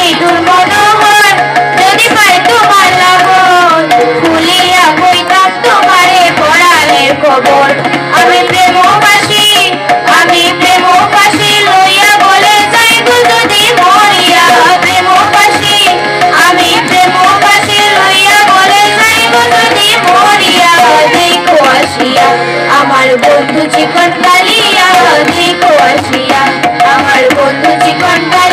মৃদুল মনোহর যদি পাই তোমার লাগন খুলিয়া কইতাম তোমারে পরাণের খবর। আমি প্রেমবাসী লইয়া বলে যাইব যদি মরিয়া। প্রেমবাসী লইয়া বলে যাইব যদি মরিয়া। দেখো আসিয়া আমার বন্ধু চিকন কালিয়া, দেখো আসিয়া আমার বন্ধু চিকন কালিয়া।